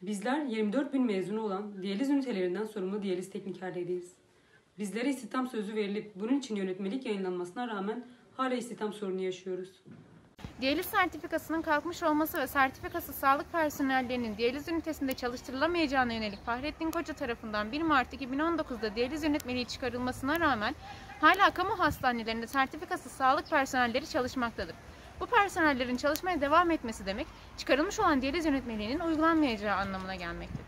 Bizler 24 bin mezunu olan diyaliz ünitelerinden sorumlu diyaliz teknikerleriyiz. Bizlere istihdam sözü verilip bunun için yönetmelik yayınlanmasına rağmen hala istihdam sorunu yaşıyoruz. Diyaliz sertifikasının kalkmış olması ve sertifikasız sağlık personellerinin diyaliz ünitesinde çalıştırılamayacağına yönelik Fahrettin Koca tarafından 1 Mart 2019'da diyaliz yönetmeliği çıkarılmasına rağmen hala kamu hastanelerinde sertifikasız sağlık personelleri çalışmaktadır. Bu personellerin çalışmaya devam etmesi demek, çıkarılmış olan diyaliz yönetmeliğinin uygulanmayacağı anlamına gelmektedir.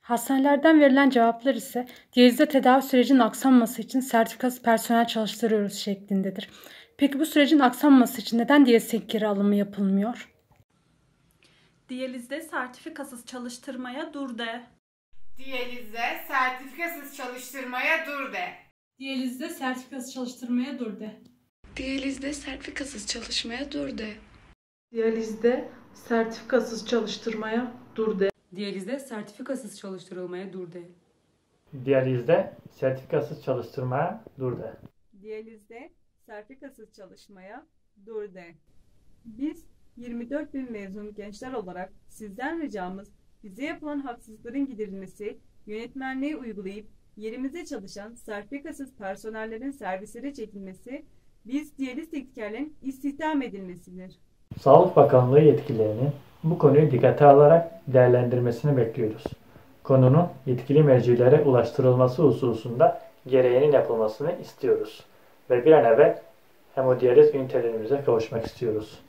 Hastanelerden verilen cevaplar ise diyalizde tedavi sürecinin aksanması için sertifikasız personel çalıştırıyoruz şeklindedir. Peki bu sürecin aksanması için neden diyaliz teknikeri alımı yapılmıyor? Diyalizde sertifikasız çalıştırmaya dur de. Diyalizde sertifikasız çalıştırmaya dur de. Diyalizde sertifikasız çalıştırmaya dur de. Diyalizde sertifikasız çalışmaya dur de. Diyalizde sertifikasız çalıştırmaya dur de. Diyalizde sertifikasız çalıştırılmaya dur de. Diyalizde sertifikasız çalıştırmaya dur de. Diyalizde sertifikasız çalışmaya dur de. Biz 24 bin mezun gençler olarak sizden ricamız bize yapılan haksızlıkların giderilmesi, yönetmenliği uygulayıp yerimize çalışan sertifikasız personellerin servislere çekilmesi, biz diyaliz teknikerlerin istihdam edilmesidir. Sağlık Bakanlığı yetkililerinin bu konuyu dikkate alarak değerlendirmesini bekliyoruz. Konunun yetkili mercilere ulaştırılması hususunda gereğinin yapılmasını istiyoruz. Ve bir an evvel hemodiyaliz ünitelerimize kavuşmak istiyoruz.